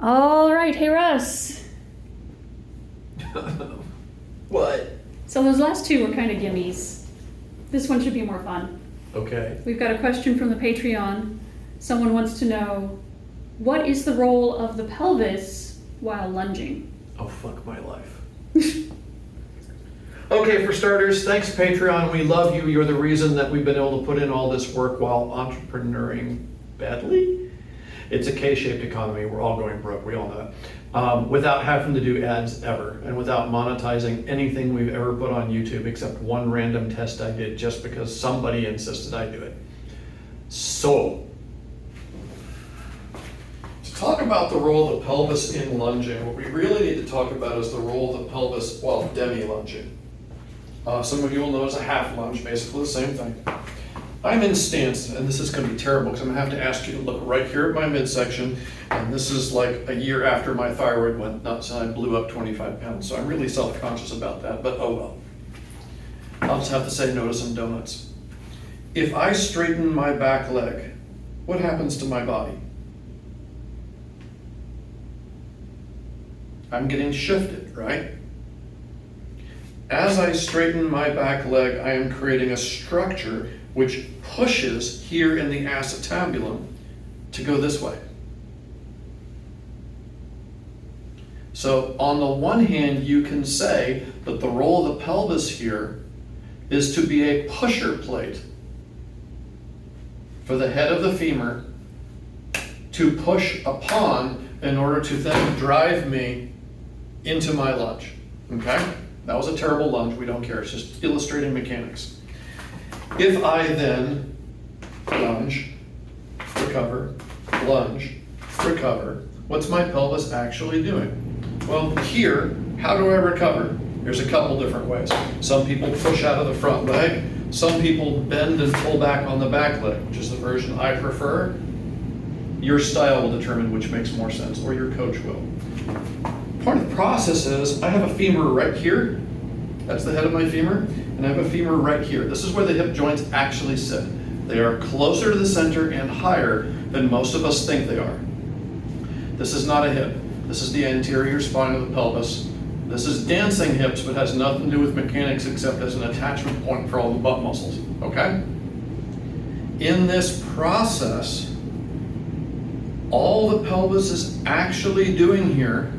All right, hey Russ. What? So those last two were kind of gimmies. This one should be more fun. Okay. We've got a question from the Patreon. Someone wants to know, what is the role of the pelvis while lunging? Oh, fuck my life. Okay, for starters, thanks Patreon. We love you. You're the reason that we've been able to put in all this work while entrepreneuring badly. It's a K-shaped economy. We're all going broke. We all know that. Without having to do ads ever, and without monetizing anything we've ever put on YouTube except one random test I did just because somebody insisted I do it. So, to talk about the role of the pelvis in lunging, what we really need to talk about is the role of the pelvis while demi-lunging. Some of you will know it's a half lunge, basically the same thing. I'm in stance, and this is going to be terrible because I'm going to have to ask you to look right here at my midsection, and this is like a year after my thyroid went nuts and I blew up 25 pounds, so I'm really self-conscious about that, but oh well. I'll just have to say no to some donuts. If I straighten my back leg, what happens to my body? I'm getting shifted, right? As I straighten my back leg, I am creating a structure which pushes here in the acetabulum to go this way. So on the one hand, you can say that the role of the pelvis here is to be a pusher plate for the head of the femur to push upon in order to then drive me into my lunge, okay? That was a terrible lunge, we don't care, it's just illustrating mechanics. If I then lunge, recover, lunge, recover, what's my pelvis actually doing? Well, here, how do I recover? There's a couple different ways. Some people push out of the front leg, some people bend and pull back on the back leg, which is the version I prefer. Your style will determine which makes more sense, or your coach will. Part of the process is I have a femur right here, that's the head of my femur, and I have a femur right here. This is where the hip joints actually sit. They are closer to the center and higher than most of us think they are. This is not a hip. This is the anterior spine of the pelvis. This is dancing hips, but has nothing to do with mechanics except as an attachment point for all the butt muscles, okay? In this process, all the pelvis is actually doing here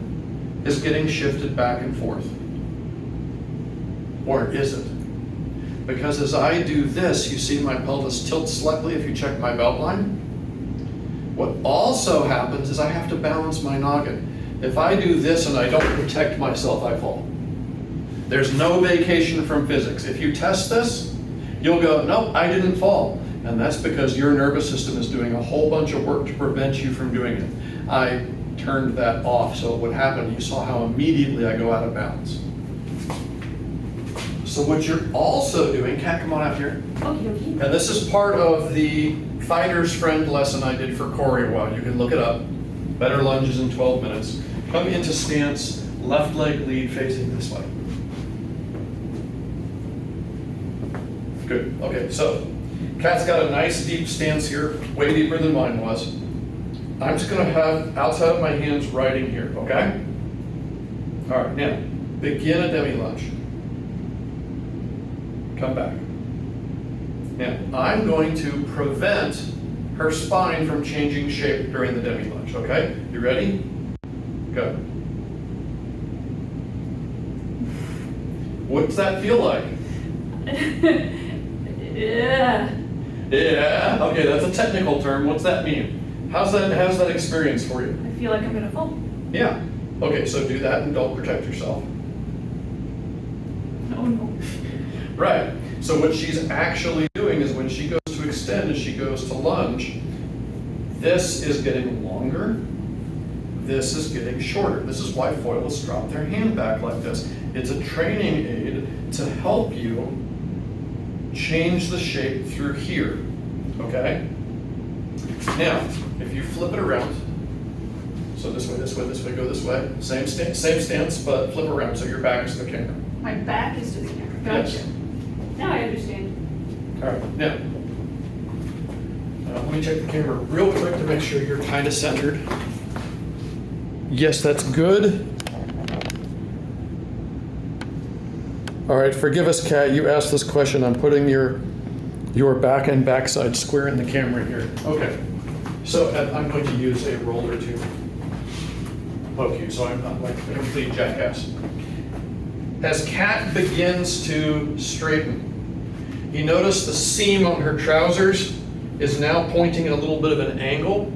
is getting shifted back and forth. Or is it? Because as I do this, you see my pelvis tilt slightly if you check my belt line. What also happens is I have to balance my noggin. If I do this and I don't protect myself, I fall. There's no vacation from physics. If you test this, you'll go, nope, I didn't fall. And that's because your nervous system is doing a whole bunch of work to prevent you from doing it. I turned that off, so what happened, you saw how immediately I go out of balance. So what you're also doing, Kat, come on out here. Okay. And this is part of the Fighter's Friend lesson I did for Corey a while. You can look it up. Better lunges in 12 minutes. Come into stance, left leg lead facing this way. Good, okay, so Kat's got a nice deep stance here, way deeper than mine was. I'm just gonna have outside of my hands riding here, okay? All right, now, begin a demi-lunge. Come back. Now, I'm going to prevent her spine from changing shape during the demi-lunge, okay? You ready? Go. What's that feel like? Yeah. Yeah, okay, that's a technical term. What's that mean? How's that experience for you? I feel like I'm gonna fall. Yeah. Okay, so do that and don't protect yourself. Oh no. Right. So what she's actually doing is when she goes to extend and she goes to lunge, this is getting longer, this is getting shorter. This is why foilists drop their hand back like this. It's a training aid to help you change the shape through here, okay? Now, if you flip it around, so this way, this way, this way, go this way, same stance, but flip around so your back is to the camera. My back is to the camera. Gotcha. Yes. Now I understand. All right, now, let me check the camera real quick to make sure you're kind of centered. Yes, that's good. All right, forgive us, Kat. You asked this question. I'm putting your back and backside square in the camera here. Okay. So I'm going to use a roller to poke you, so I'm not like a complete jackass. As Kat begins to straighten, you notice the seam on her trousers is now pointing at a little bit of an angle.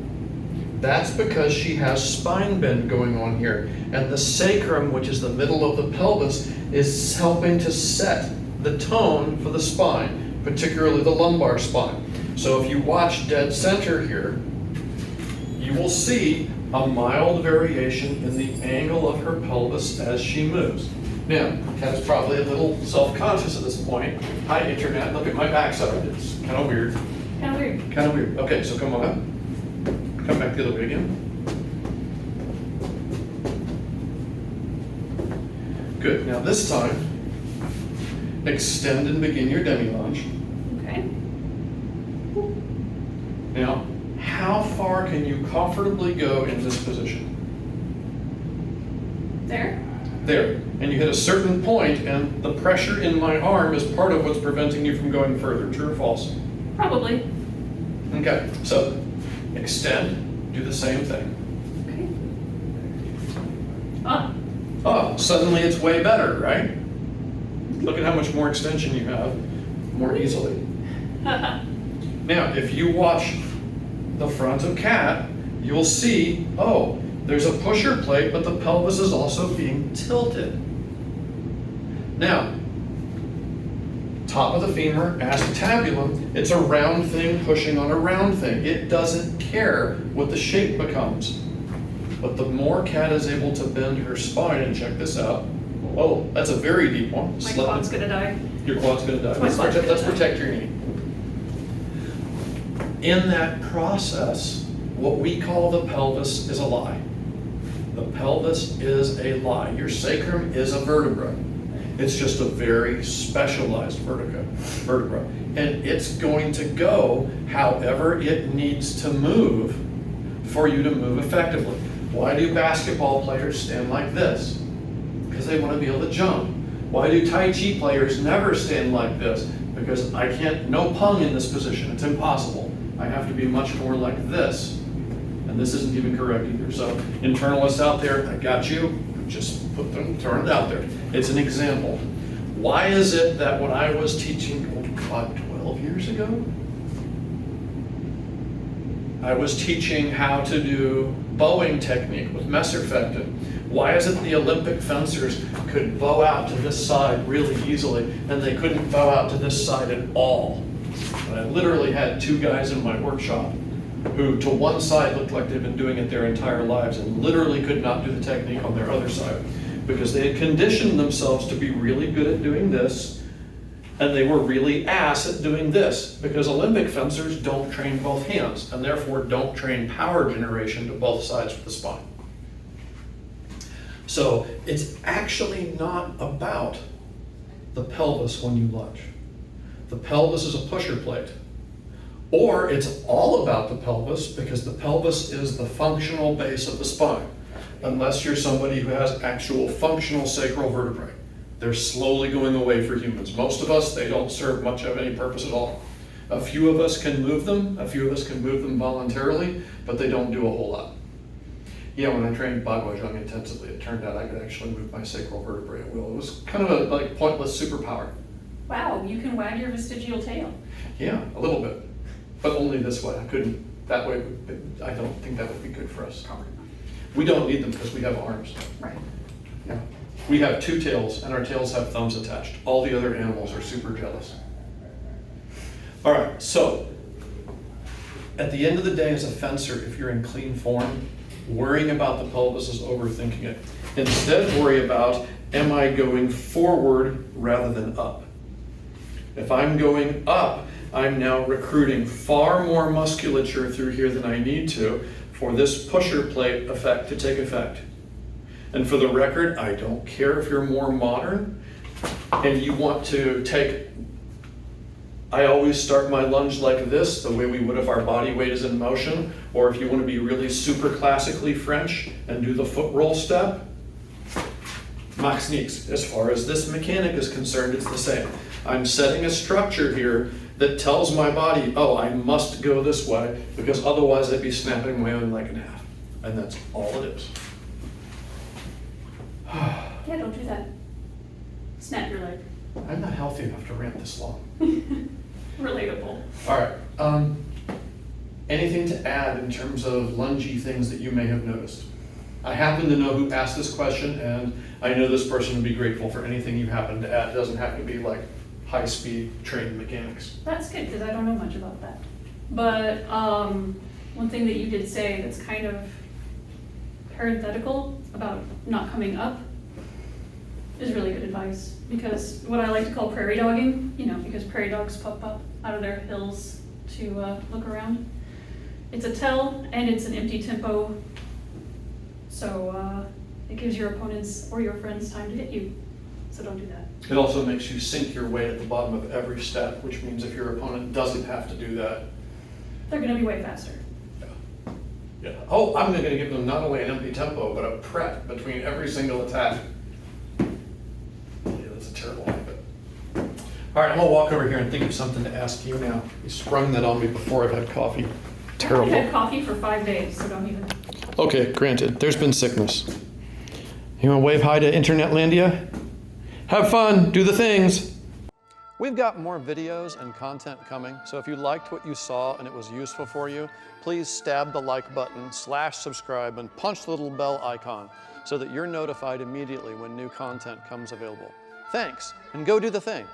That's because she has spine bend going on here. And the sacrum, which is the middle of the pelvis, is helping to set the tone for the spine, particularly the lumbar spine. So if you watch dead center here, you will see a mild variation in the angle of her pelvis as she moves. Now, Kat's probably a little self-conscious at this point. Hi, internet, look at my backside. It's kind of weird. Kind of weird. Kind of weird. Okay, so come on up. Come back the other way again. Good. Now this time, extend and begin your demi-lunge. Okay. Now, how far can you comfortably go in this position? There. There. And you hit a certain point, and the pressure in my arm is part of what's preventing you from going further. True or false? Probably. Okay. So, extend. Do the same thing. Okay. Up. Oh, suddenly it's way better, right? Look at how much more extension you have more easily. Now, if you watch the front of Kat, you'll see, oh, there's a pusher plate, but the pelvis is also being tilted. Now, top of the femur, acetabulum, it's a round thing pushing on a round thing. It doesn't care what the shape becomes. But the more Kat is able to bend her spine, and check this out. Oh, that's a very deep one. My quad's gonna die. Your quad's gonna die. My quad's Let's gonna protect your knee. In that process, what we call the pelvis is a lie. The pelvis is a lie. Your sacrum is a vertebra. It's just a very specialized vertebra. And it's going to go however it needs to move for you to move effectively. Why do basketball players stand like this? Because they want to be able to jump. Why do Tai Chi players never stand like this? Because I can't, no pung in this position, it's impossible. I have to be much more like this. And this isn't even correct either. So internalists out there, I got you, just turn it out there. It's an example. Why is it that when I was teaching, oh God, 12 years ago? I was teaching how to do bowing technique with Messerfechten. Why is it the Olympic fencers could bow out to this side really easily and they couldn't bow out to this side at all? And I literally had two guys in my workshop who to one side looked like they'd been doing it their entire lives and literally could not do the technique on their other side because they had conditioned themselves to be really good at doing this and they were really ass at doing this because Olympic fencers don't train both hands and therefore don't train power generation to both sides of the spine. So it's actually not about the pelvis when you lunge. The pelvis is a pusher plate. Or it's all about the pelvis because the pelvis is the functional base of the spine. Unless you're somebody who has actual functional sacral vertebrae. They're slowly going away for humans. Most of us, they don't serve much of any purpose at all. A few of us can move them. A few of us can move them voluntarily, but they don't do a whole lot. Yeah, when I trained Bagwajong intensively, it turned out I could actually move my sacral vertebrae at will. It was kind of a like pointless superpower. Wow, you can wag your vestigial tail. Yeah, a little bit, but only this way. I couldn't, that way, I don't think that would be good for us. We don't need them because we have arms. Right. Yeah. We have two tails and our tails have thumbs attached. All the other animals are super jealous. All right, so at the end of the day as a fencer, if you're in clean form, worrying about the pelvis is overthinking it. Instead, worry about, am I going forward rather than up? If I'm going up, I'm now recruiting far more musculature through here than I need to for this pusher plate effect to take effect. And for the record, I don't care if you're more modern and you want to take I always start my lunge like this, the way we would if our body weight is in motion, or if you want to be really super classically French and do the foot roll step, max niks. As far as this mechanic is concerned, it's the same. I'm setting a structure here that tells my body, oh, I must go this way, because otherwise I'd be snapping my own leg in half. And that's all it is. Yeah, don't do that. Snap your leg. I'm not healthy enough to rant this long. Relatable. All right. Anything to add in terms of lungy things that you may have noticed? I happen to know who asked this question, and I know this person would be grateful for anything you happen to add. It doesn't have to be like high-speed trained mechanics. That's good, because I don't know much about that. But one thing that you did say that's kind of parenthetical about not coming up is really good advice. Because what I like to call prairie dogging, because prairie dogs pop up out of their hills to look around. It's a tell, and it's an empty tempo. So it gives your opponents or your friends time to hit you. So don't do that. It also makes you sink your weight at the bottom of every step, which means if your opponent doesn't have to do that, they're going to be way faster. Yeah. Oh, I'm going to give them not only an empty tempo, but a prep between every single attack. Yeah, that's a terrible habit. All right, I'm going to walk over here and think of something to ask you now. You sprung that on me before I've had coffee. Terrible. I've had coffee for 5 days, so don't even. Okay, granted. There's been sickness. You want to wave hi to Internetlandia? Have fun. Do the things. We've got more videos and content coming, so if you liked what you saw and it was useful for you, please stab the like button, /subscribe, and punch the little bell icon so that you're notified immediately when new content comes available. Thanks, and go do the thing.